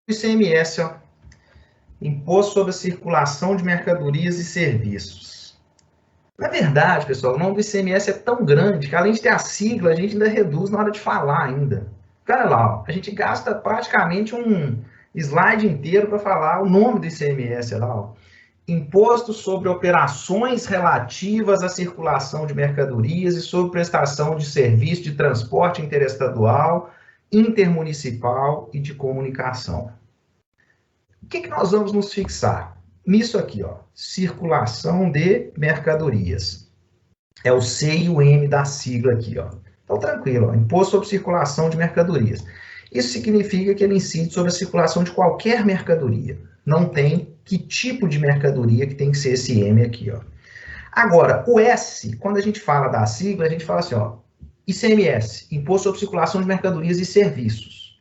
ICMS, ó, Imposto sobre a Circulação de Mercadorias e Serviços. Na verdade, pessoal, o nome do ICMS é tão grande que, além de ter a sigla, a gente ainda reduz na hora de falar ainda. Cara lá, ó, a gente gasta praticamente um slide inteiro para falar o nome do ICMS lá, ó. Imposto sobre operações relativas à circulação de mercadorias e sobre prestação de serviço de transporte interestadual, intermunicipal e de comunicação. O que nós vamos nos fixar? Nisso aqui, ó, circulação de mercadorias. É o C e o M da sigla aqui, ó. Então, tranquilo, ó, Imposto sobre Circulação de Mercadorias. Isso significa que ele incide sobre a circulação de qualquer mercadoria. Não tem que tipo de mercadoria que tem que ser esse M aqui, ó. Agora, o S, quando a gente fala da sigla, a gente fala assim, ó, ICMS, Imposto sobre Circulação de Mercadorias e Serviços.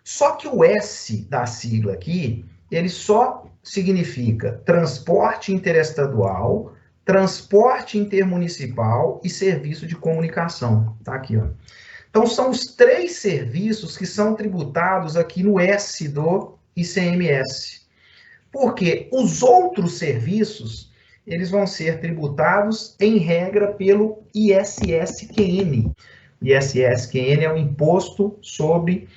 Só que o S da sigla aqui, ele só significa transporte interestadual, transporte intermunicipal e serviço de comunicação. Tá aqui, ó. Então, são os 3 serviços que são tributados aqui no S do ICMS. Porque os outros serviços, eles vão ser tributados, em regra, pelo ISSQN. ISSQN é o Imposto sobre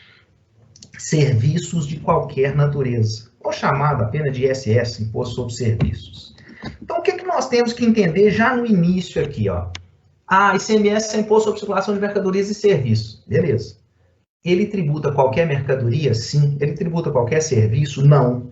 Serviços de Qualquer Natureza, ou chamado apenas de ISS, Imposto sobre Serviços. Então, o que nós temos que entender já no início aqui, ó? ICMS é Imposto sobre Circulação de Mercadorias e Serviços. Beleza. Ele tributa qualquer mercadoria? Sim. Ele tributa qualquer serviço? Não.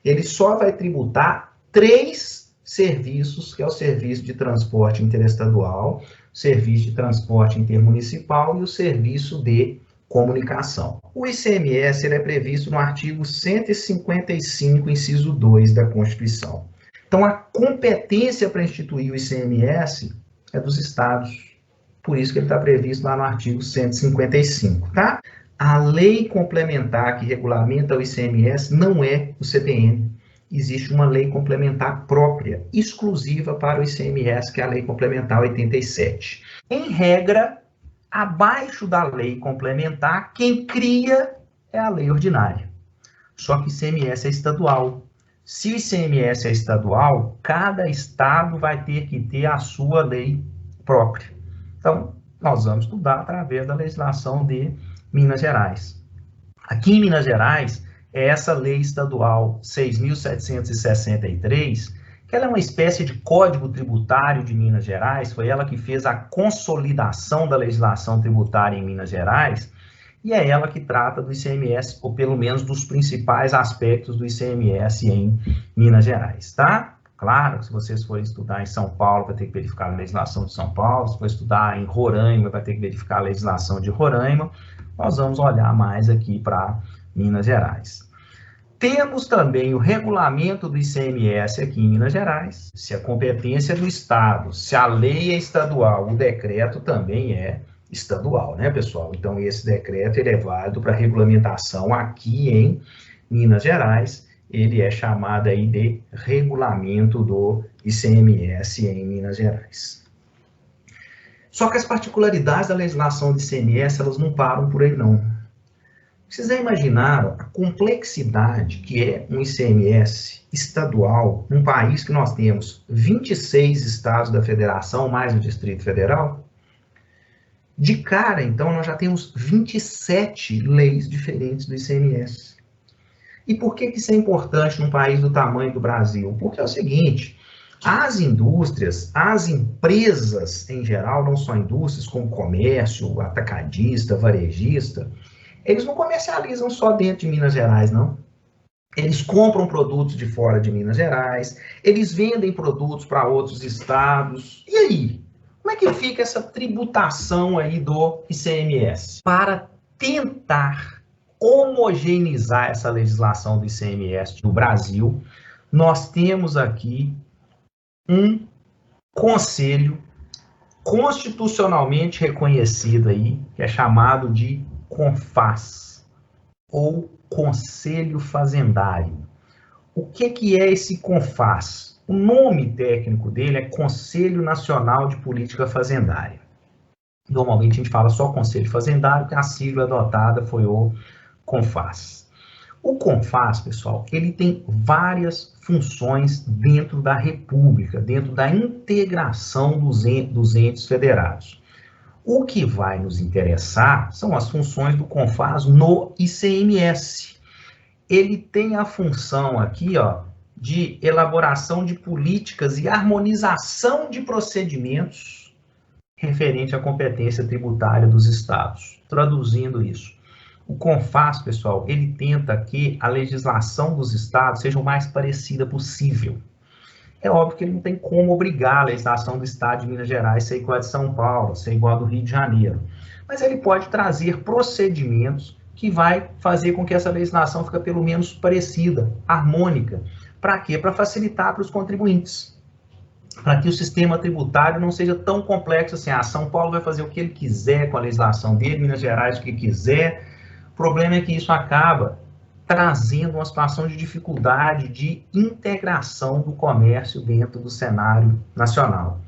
Ele só vai tributar 3 serviços, que é o serviço de transporte interestadual, o serviço de transporte intermunicipal e o serviço de comunicação. O ICMS ele é previsto no artigo 155, inciso 2 da Constituição. Então, a competência para instituir o ICMS é dos estados. Por isso que ele está previsto lá no artigo 155, tá? A lei complementar que regulamenta o ICMS não é o CTN. Existe uma lei complementar própria, exclusiva para o ICMS, que é a Lei Complementar 87. Em regra, abaixo da lei complementar, quem cria é a lei ordinária. Só que o ICMS é estadual. Se o ICMS é estadual, cada estado vai ter que ter a sua lei própria. Então, nós vamos estudar através da legislação de Minas Gerais. Aqui em Minas Gerais, é essa lei estadual 6.763, que ela é uma espécie de código tributário de Minas Gerais, foi ela que fez a consolidação da legislação tributária em Minas Gerais, e é ela que trata do ICMS, ou pelo menos dos principais aspectos do ICMS em Minas Gerais, tá? Claro que se vocês forem estudar em São Paulo, vai ter que verificar a legislação de São Paulo, se for estudar em Roraima, vai ter que verificar a legislação de Roraima. Nós vamos olhar mais aqui para Minas Gerais. Temos também o regulamento do ICMS aqui em Minas Gerais. Se a competência é do Estado, se a lei é estadual, o decreto também é estadual, né, pessoal? Então, esse decreto ele é válido para regulamentação aqui em Minas Gerais. Ele é chamado aí de regulamento do ICMS em Minas Gerais. Só que as particularidades da legislação do ICMS, elas não param por aí, não. Vocês já imaginaram a complexidade que é um ICMS estadual num país que nós temos 26 estados da federação, mais o Distrito Federal? De cara, então, nós já temos 27 leis diferentes do ICMS. E por que isso é importante num país do tamanho do Brasil? Porque é o seguinte, as indústrias, as empresas em geral, não só indústrias como comércio, atacadista, varejista, eles não comercializam só dentro de Minas Gerais, não. Eles compram produtos de fora de Minas Gerais, eles vendem produtos para outros estados. E aí? Como é que fica essa tributação aí do ICMS? Para tentar homogeneizar essa legislação do ICMS no Brasil, nós temos aqui um conselho constitucionalmente reconhecido aí, que é chamado de CONFAZ, ou Conselho Fazendário. O que é esse CONFAZ? O nome técnico dele é Conselho Nacional de Política Fazendária. Normalmente a gente fala só Conselho Fazendário, que a sigla adotada foi o CONFAZ. O CONFAS, pessoal, ele tem várias funções dentro da República, dentro da integração dos entes federados. O que vai nos interessar são as funções do CONFAS no ICMS. Ele tem a função aqui, ó, de elaboração de políticas e harmonização de procedimentos referente à competência tributária dos estados. Traduzindo isso, o CONFAS, pessoal, ele tenta que a legislação dos estados seja o mais parecida possível. É óbvio que ele não tem como obrigar a legislação do estado de Minas Gerais a ser igual a de São Paulo, a ser igual a do Rio de Janeiro. Mas ele pode trazer procedimentos que vai fazer com que essa legislação fique pelo menos parecida, harmônica. Para quê? Para facilitar para os contribuintes. Para que o sistema tributário não seja tão complexo assim, São Paulo vai fazer o que ele quiser com a legislação dele, Minas Gerais o que quiser. O problema é que isso acaba trazendo uma situação de dificuldade de integração do comércio dentro do cenário nacional.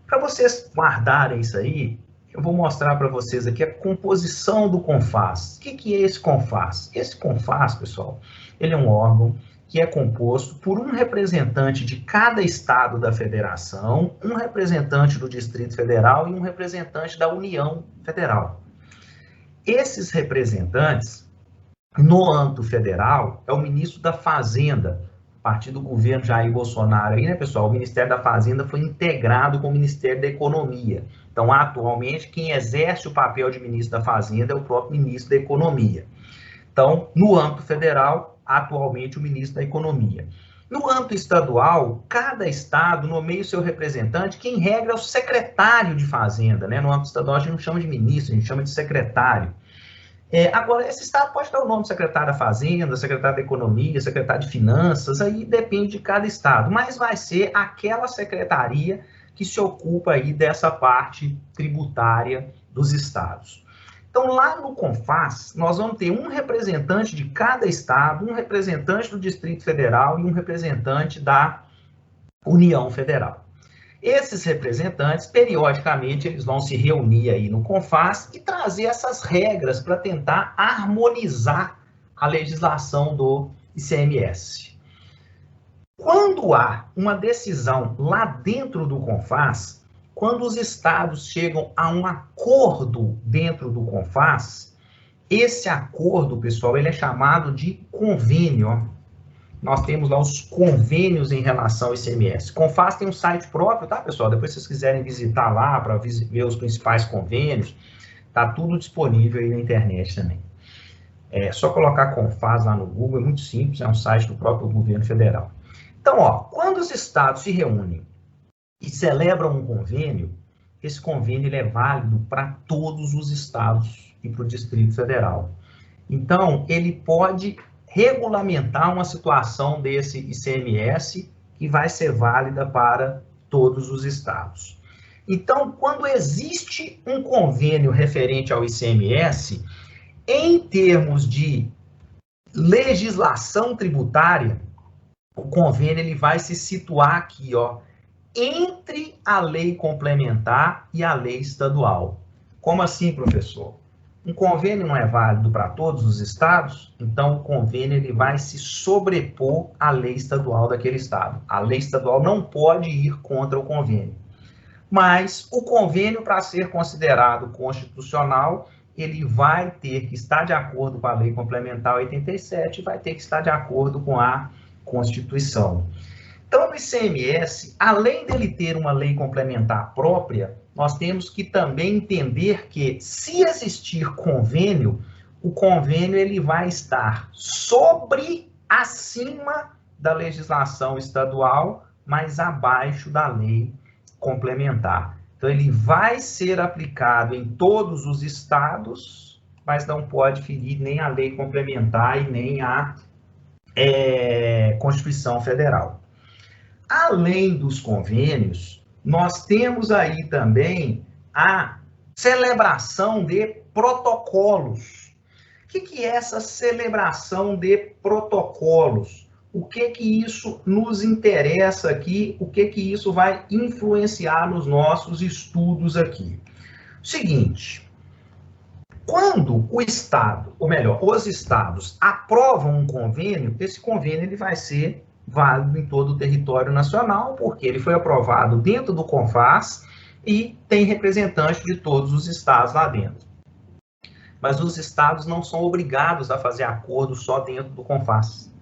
Para vocês guardarem isso aí, eu vou mostrar para vocês aqui a composição do CONFAS. O que é esse CONFAS? Esse CONFAS, pessoal, ele é um órgão que é composto por um representante de cada estado da federação, um representante do Distrito Federal e um representante da União Federal. Esses representantes, no âmbito federal, é o ministro da Fazenda, a partir do governo Jair Bolsonaro. Aí, né, pessoal, o Ministério da Fazenda foi integrado com o Ministério da Economia. Então, atualmente, quem exerce o papel de ministro da Fazenda é o próprio ministro da Economia. Então, no âmbito federal, atualmente, o ministro da Economia. No âmbito estadual, cada estado nomeia o seu representante, que em regra é o secretário de Fazenda, né? No âmbito estadual a gente não chama de ministro, a gente chama de secretário. Agora, esse estado pode dar o nome de secretário da Fazenda, secretário da Economia, secretário de Finanças, aí depende de cada estado, mas vai ser aquela secretaria que se ocupa aí dessa parte tributária dos estados. Então, lá no CONFAS, nós vamos ter um representante de cada estado, um representante do Distrito Federal e um representante da União Federal. Esses representantes, periodicamente, eles vão se reunir aí no CONFAS e trazer essas regras para tentar harmonizar a legislação do ICMS. Quando há uma decisão lá dentro do CONFAS, quando os estados chegam a um acordo dentro do CONFAS, esse acordo, pessoal, ele é chamado de convênio. Nós temos lá os convênios em relação ao ICMS. CONFAS tem um site próprio, tá, pessoal? Depois, se vocês quiserem visitar lá para ver os principais convênios, tá tudo disponível aí na internet também. É só colocar CONFAS lá no Google, é muito simples, é um site do próprio governo federal. Então, ó, quando os estados se reúnem e celebram um convênio, esse convênio ele é válido para todos os estados e para o Distrito Federal. Então, ele pode regulamentar uma situação desse ICMS que vai ser válida para todos os estados. Então, quando existe um convênio referente ao ICMS, em termos de legislação tributária, o convênio ele vai se situar aqui, ó, entre a lei complementar e a lei estadual. Como assim, professor? Um convênio não é válido para todos os estados, então o convênio ele vai se sobrepor à lei estadual daquele estado. A lei estadual não pode ir contra o convênio. Mas o convênio, para ser considerado constitucional, ele vai ter que estar de acordo com a lei complementar 87 e vai ter que estar de acordo com a Constituição. Então, no ICMS, além dele ter uma lei complementar própria, nós temos que também entender que, se existir convênio, o convênio ele vai estar acima da legislação estadual, mas abaixo da lei complementar. Então, ele vai ser aplicado em todos os estados, mas não pode ferir nem a lei complementar e nem a Constituição Federal. Além dos convênios, nós temos aí também a celebração de protocolos. O que é essa celebração de protocolos? O que isso nos interessa aqui? O que isso vai influenciar nos nossos estudos aqui? Seguinte, Quando o Estado, ou melhor, os Estados aprovam um convênio, esse convênio ele vai ser válido em todo o território nacional, porque ele foi aprovado dentro do CONFAS e tem representante de todos os estados lá dentro. Mas os estados não são obrigados a fazer acordo só dentro do CONFAS.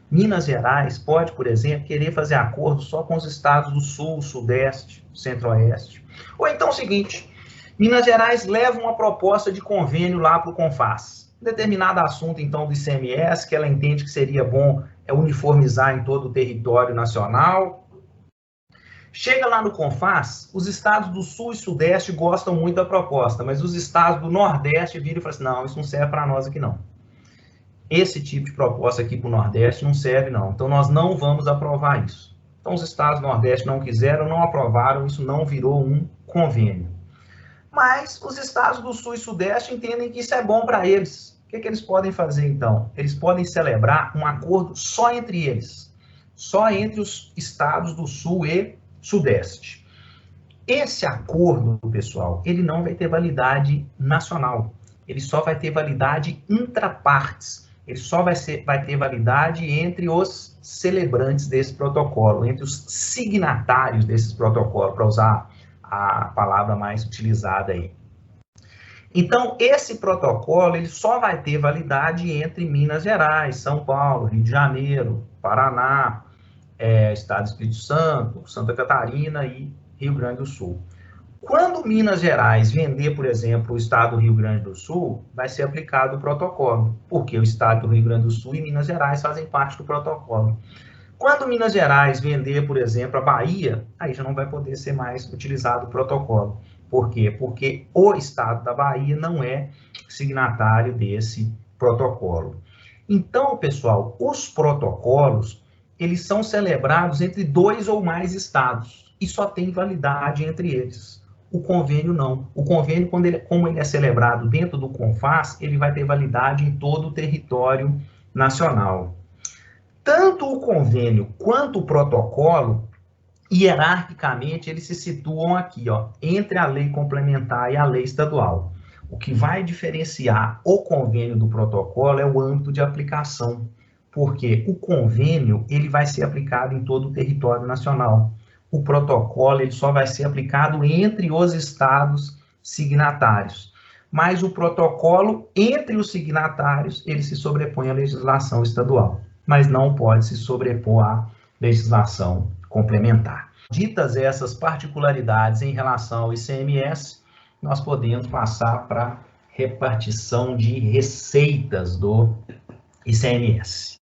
Minas Gerais pode, por exemplo, querer fazer acordo só com os estados do Sul, Sudeste, Centro-Oeste. Ou então o seguinte, Minas Gerais leva uma proposta de convênio lá para o CONFAS. Determinado assunto, então, do ICMS, que ela entende que seria bom uniformizar em todo o território nacional. Chega lá no CONFAS, os estados do Sul e Sudeste gostam muito da proposta, mas os estados do Nordeste viram e falam assim, não, isso não serve para nós aqui não. Esse tipo de proposta aqui para o Nordeste não serve não, então nós não vamos aprovar isso. Então os estados do Nordeste não quiseram, não aprovaram, isso não virou um convênio. Mas os estados do Sul e Sudeste entendem que isso é bom para eles. O que eles podem fazer então? Eles podem celebrar um acordo só entre eles, só entre os estados do Sul e Sudeste. Esse acordo, pessoal, ele não vai ter validade nacional, ele só vai ter validade intrapartes, ele só vai ter validade entre os celebrantes desse protocolo, entre os signatários desses protocolos, para usar a palavra mais utilizada aí. Então, esse protocolo ele só vai ter validade entre Minas Gerais, São Paulo, Rio de Janeiro, Paraná, Estado do Espírito Santo, Santa Catarina e Rio Grande do Sul. Quando Minas Gerais vender, por exemplo, o Estado do Rio Grande do Sul, vai ser aplicado o protocolo, porque o Estado do Rio Grande do Sul e Minas Gerais fazem parte do protocolo. Quando Minas Gerais vender, por exemplo, a Bahia, aí já não vai poder ser mais utilizado o protocolo. Por quê? Porque o Estado da Bahia não é signatário desse protocolo. Então, pessoal, os protocolos, eles são celebrados entre 2 ou mais estados e só tem validade entre eles. O convênio não. O convênio, como ele é celebrado dentro do CONFAS, ele vai ter validade em todo o território nacional. Tanto o convênio quanto o protocolo, hierarquicamente, eles se situam aqui, ó, entre a lei complementar e a lei estadual. O que vai diferenciar o convênio do protocolo é o âmbito de aplicação, porque o convênio ele vai ser aplicado em todo o território nacional. O protocolo ele só vai ser aplicado entre os estados signatários. Mas o protocolo, entre os signatários, ele se sobrepõe à legislação estadual, mas não pode se sobrepor à legislação complementar. Ditas essas particularidades em relação ao ICMS, nós podemos passar para a repartição de receitas do ICMS.